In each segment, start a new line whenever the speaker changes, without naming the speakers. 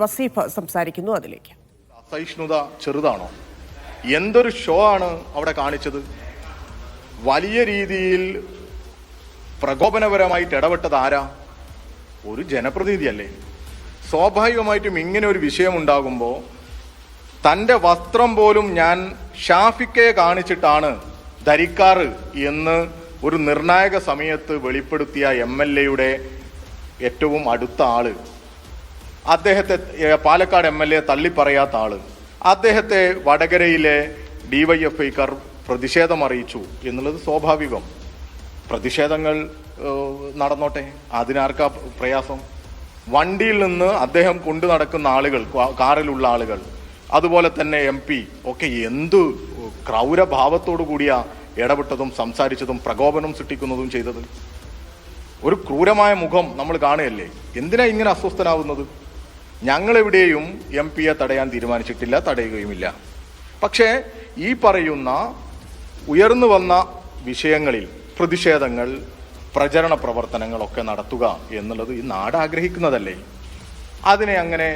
വസീഫ് സംസാരിക്കുന്നു. അതിലേക്ക്.
അസഹിഷ്ണുത ചെറുതാണോ? എന്തൊരു ഷോ ആണ് അവിടെ കാണിച്ചത്? വലിയ രീതിയിൽ പ്രകോപനപരമായിട്ട് ഇടപെട്ടത് ആരാ? ഒരു ജനപ്രതിനിധിയല്ലേ? സ്വാഭാവികമായിട്ടും ഇങ്ങനെ ഒരു വിഷയം ഉണ്ടാകുമ്പോൾ തൻ്റെ വസ്ത്രം പോലും ഞാൻ ഷാഫിക്കയെ കാണിച്ചിട്ടാണ് ധരിക്കാറ് എന്ന് ഒരു നിർണായക സമയത്ത് വെളിപ്പെടുത്തിയ MLA-യുടെ ഏറ്റവും അടുത്ത ആള്, അദ്ദേഹത്തെ പാലക്കാട് MLA തള്ളിപ്പറയാത്ത ആള്, അദ്ദേഹത്തെ വടകരയിലെ DYFIക്കാർ പ്രതിഷേധം അറിയിച്ചു എന്നുള്ളത് സ്വാഭാവികം. പ്രതിഷേധങ്ങൾ നടന്നോട്ടെ, അതിനാർക്കാ പ്രയാസം? വണ്ടിയിൽ നിന്ന് അദ്ദേഹം കൊണ്ടു നടക്കുന്ന ആളുകൾ, കാറിലുള്ള ആളുകൾ, അതുപോലെ തന്നെ MP ഒക്കെ എന്ത് ക്രൗരഭാവത്തോടു കൂടിയ ഇടപെട്ടതും സംസാരിച്ചതും പ്രകോപനം സൃഷ്ടിക്കുന്നതും ചെയ്തത്. ഒരു ക്രൂരമായ മുഖം നമ്മൾ കാണുകയല്ലേ? എന്തിനാ ഇങ്ങനെ അസ്വസ്ഥനാവുന്നത്? ഞങ്ങളെവിടെയും MP-യെ തടയാൻ തീരുമാനിച്ചിട്ടില്ല, തടയുകയുമില്ല. പക്ഷേ ഈ പറയുന്ന ഉയർന്നു വന്ന വിഷയങ്ങളിൽ പ്രതിഷേധങ്ങൾ, പ്രചരണ പ്രവർത്തനങ്ങളൊക്കെ നടത്തുക എന്നുള്ളത് ഈ നാട് ആഗ്രഹിക്കുന്നതല്ലേ? അതിനെ അങ്ങനെ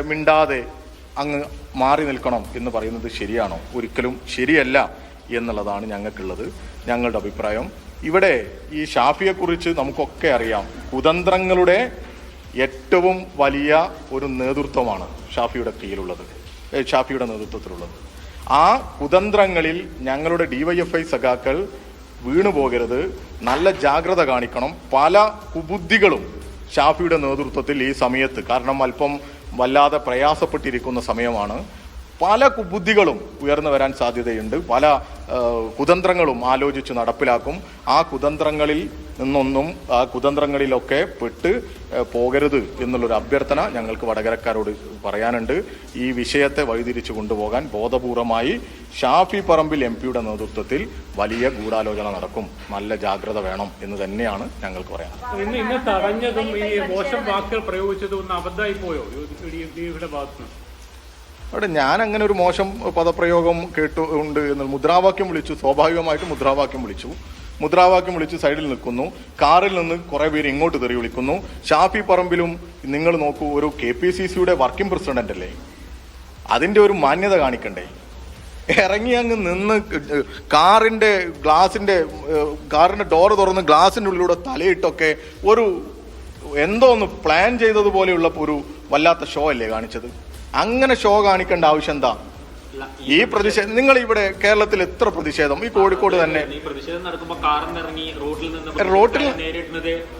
മിണ്ടാതെ അങ്ങ് മാറി നിൽക്കണം എന്ന് പറയുന്നത് ശരിയാണോ? ഒരിക്കലും ശരിയല്ല എന്നുള്ളതാണ് ഞങ്ങൾക്കുള്ളത്, ഞങ്ങളുടെ അഭിപ്രായം. ഇവിടെ ഈ ഷാഫിയെക്കുറിച്ച് നമുക്കൊക്കെ അറിയാം. കുതന്ത്രങ്ങളുടെ ഏറ്റവും വലിയ ഒരു നേതൃത്വമാണ് ഷാഫിയുടെ കീഴിലുള്ളത്, ഷാഫിയുടെ നേതൃത്വത്തിലുള്ളത്. ആ കുതന്ത്രങ്ങളിൽ ഞങ്ങളുടെ DYFI സഖാക്കൾ വീണുപോകരുത്, നല്ല ജാഗ്രത കാണിക്കണം. പല കുബുദ്ധികളും ഷാഫിയുടെ നേതൃത്വത്തിൽ ഈ സമയത്ത്, കാരണം അല്പം വല്ലാതെ പ്രയാസപ്പെട്ടിരിക്കുന്ന സമയമാണ്, പല കുബുദ്ധികളും ഉയർന്നു വരാൻ സാധ്യതയുണ്ട്. പല കുതന്ത്രങ്ങളും ആലോചിച്ച് നടപ്പിലാക്കും. ആ കുതന്ത്രങ്ങളിൽ നിന്നൊന്നും, ആ കുതന്ത്രങ്ങളിലൊക്കെ പെട്ട് പോകരുത് എന്നുള്ളൊരു അഭ്യർത്ഥന ഞങ്ങൾക്ക് വടകരക്കാരോട് പറയാനുണ്ട്. ഈ വിഷയത്തെ വഴിതിരിച്ചു കൊണ്ടുപോകാൻ ബോധപൂർവമായി ഷാഫി പറമ്പിൽ MP-യുടെ നേതൃത്വത്തിൽ വലിയ ഗൂഢാലോചന നടക്കും. നല്ല ജാഗ്രത വേണം എന്ന് തന്നെയാണ് ഞങ്ങൾക്ക് പറയാനുള്ളത്.
ഇന്ന് തടഞ്ഞതും ഈ മോശം വാക്കുകൾ പ്രയോഗിച്ചതും ഒന്ന് അബദ്ധമായി പോയോ ഭാഗത്ത്?
അവിടെ ഞാൻ അങ്ങനെ ഒരു മോശം പദപ്രയോഗം കേട്ടുണ്ട് എന്ന് മുദ്രാവാക്യം വിളിച്ചു. സ്വാഭാവികമായിട്ട് മുദ്രാവാക്യം വിളിച്ച് സൈഡിൽ നിൽക്കുന്നു. കാറിൽ നിന്ന് കുറെ പേര് ഇങ്ങോട്ട് തെറി വിളിക്കുന്നു. ഷാഫി പറമ്പിലും നിങ്ങൾ നോക്കൂ, ഒരു KPCC-യുടെ വർക്കിംഗ് പ്രസിഡന്റ് അല്ലേ? അതിന്റെ ഒരു മാന്യത കാണിക്കണ്ടേ? ഇറങ്ങി അങ്ങ് നിന്ന് കാറിന്റെ ഡോറ് തുറന്ന് ഗ്ലാസിന്റെ ഉള്ളിലൂടെ തലയിട്ടൊക്കെ ഒരു എന്തോ ഒന്ന് പ്ലാൻ ചെയ്തതുപോലെയുള്ള ഒരു വല്ലാത്ത ഷോ അല്ലേ കാണിച്ചത്? അങ്ങനെ ഷോ കാണിക്കേണ്ട ആവശ്യം എന്താ? ഈ പ്രതിഷേധം, നിങ്ങൾ ഇവിടെ കേരളത്തിൽ എത്ര പ്രതിഷേധം, ഈ കോഴിക്കോട് തന്നെ റോട്ടിൽ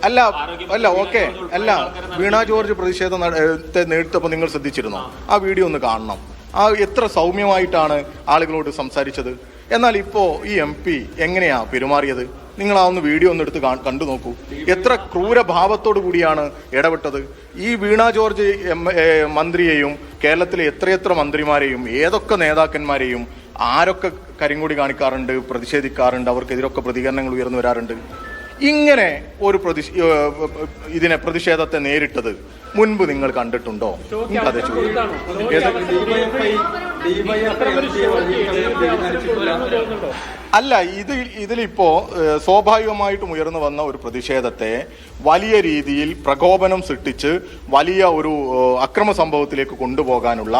അല്ല ഓക്കെ അല്ല, വീണ ജോർജ് പ്രതിഷേധം നേരിട്ടപ്പോൾ നിങ്ങൾ ശ്രദ്ധിച്ചിരുന്നോ? ആ വീഡിയോ ഒന്ന് കാണണം. ആ എത്ര സൗമ്യമായിട്ടാണ് ആളുകളോട് സംസാരിച്ചത്. എന്നാൽ ഇപ്പോ ഈ MP എങ്ങനെയാ പെരുമാറിയത്? നിങ്ങൾ ആ ഒന്ന് വീഡിയോ ഒന്ന് എടുത്ത് കണ്ടു നോക്കൂ. എത്ര ക്രൂരഭാവത്തോടു കൂടിയാണ് ഇടപെട്ടത്. ഈ വീണ ജോർജ് മന്ത്രിയെയും കേരളത്തിലെ എത്രയെത്ര മന്ത്രിമാരെയും ഏതൊക്കെ നേതാക്കന്മാരെയും ആരൊക്കെ കരിങ്കൊടി കാണിക്കാറുണ്ട്, പ്രതിഷേധിക്കാറുണ്ട്, അവർക്കെതിരൊക്കെ പ്രതികരണങ്ങൾ ഉയർന്നു വരാറുണ്ട്. ഇങ്ങനെ ഒരു പ്രതിഷേധത്തെ നേരിട്ടത് മുൻപ് നിങ്ങൾ കണ്ടിട്ടുണ്ടോ? അതെ, അല്ല, ഇതിലിപ്പോ സ്വാഭാവികമായിട്ടും ഉയർന്നു വന്ന ഒരു പ്രതിഷേധത്തെ വലിയ രീതിയിൽ പ്രകോപനം സൃഷ്ടിച്ച് വലിയ ഒരു അക്രമ സംഭവത്തിലേക്ക് കൊണ്ടുപോകാനുള്ള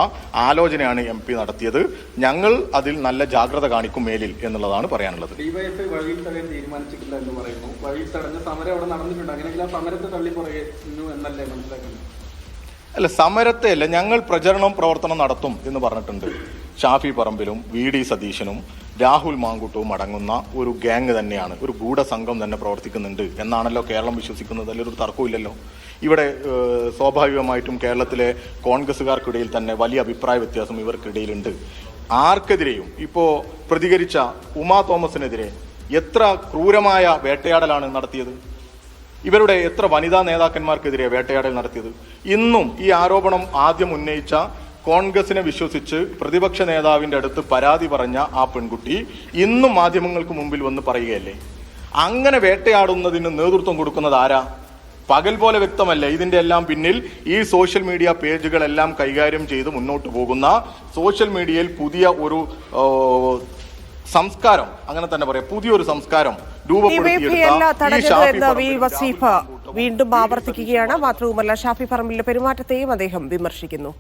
ആലോചനയാണ് MP നടത്തിയത്. ഞങ്ങൾ അതിൽ നല്ല ജാഗ്രത കാണിക്കും മേലിൽ എന്നുള്ളതാണ് പറയാനുള്ളത്.
DYFI വഴിയിൽ തടയാൻ തീരുമാനിച്ചിട്ടില്ല എന്ന് പറയുന്നു. വഴിയിൽ തടഞ്ഞ സമരം അവിടെ നടന്നിട്ടുണ്ട്. അങ്ങനെയെങ്കിൽ ആ സമരത്തെ തള്ളിപ്പറയുന്നു എന്നല്ലേ മനസ്സിലാക്കുന്നത്?
അല്ല, സമരത്തെ അല്ല, ഞങ്ങൾ പ്രവർത്തനം നടത്തും എന്ന് പറഞ്ഞിട്ടുണ്ട്. ഷാഫി പറമ്പിലും VD സതീശനും രാഹുൽ മാങ്കുട്ടവും അടങ്ങുന്ന ഒരു ഗ്യാങ് തന്നെയാണ്, ഒരു ഗൂഢസംഘം തന്നെ പ്രവർത്തിക്കുന്നുണ്ട് എന്നാണല്ലോ കേരളം വിശ്വസിക്കുന്നത്. അതിലൊരു തർക്കമില്ലല്ലോ. ഇവിടെ സ്വാഭാവികമായിട്ടും കേരളത്തിലെ കോൺഗ്രസുകാർക്കിടയിൽ തന്നെ വലിയ അഭിപ്രായ വ്യത്യാസം ഇവർക്കിടയിലുണ്ട്. ആർക്കെതിരെയും ഇപ്പോൾ പ്രതികരിച്ച ഉമാ തോമസിനെതിരെ എത്ര ക്രൂരമായ വേട്ടയാടലാണ് നടത്തിയത്? ഇവരുടെ എത്ര വനിതാ നേതാക്കന്മാർക്കെതിരെ വേട്ടയാടൽ നടത്തിയത്? ഇന്നും ഈ ആരോപണം ആദ്യം ഉന്നയിച്ച കോൺഗ്രസിനെ വിശ്വസിച്ച് പ്രതിപക്ഷ നേതാവിന്റെ അടുത്ത് പരാതി പറഞ്ഞ ആ പെൺകുട്ടി ഇന്നും മാധ്യമങ്ങൾക്ക് മുമ്പിൽ വന്ന് പറയുകയല്ലേ? അങ്ങനെ വേട്ടയാടുന്നതിന് നേതൃത്വം കൊടുക്കുന്നത് ആരാ? പകൽ പോലെ വ്യക്തമല്ലേ ഇതിന്റെ എല്ലാം പിന്നിൽ ഈ സോഷ്യൽ മീഡിയ പേജുകളെല്ലാം കൈകാര്യം ചെയ്ത് മുന്നോട്ട് പോകുന്ന, സോഷ്യൽ മീഡിയയിൽ പുതിയ ഒരു സംസ്കാരം, അങ്ങനെ തന്നെ പറയാം, പുതിയൊരു സംസ്കാരം
ഡിവൈഎഫ്ഐയല്ല
രൂപപ്പെടുത്തിയെടുത്ത ഈ
തടഞ്ഞത്
ഷാഫി
എന്ന് വി
പറമ്പിലും
വസീഫ
രാഹുൽ മാങ്കൂട്ടവും
വീണ്ടും ആവർത്തിക്കുകയാണ്. മാത്രവുമല്ല ഷാഫി പറമ്പിലിന്റെ പെരുമാറ്റത്തെയും അദ്ദേഹം വിമർശിക്കുന്നു.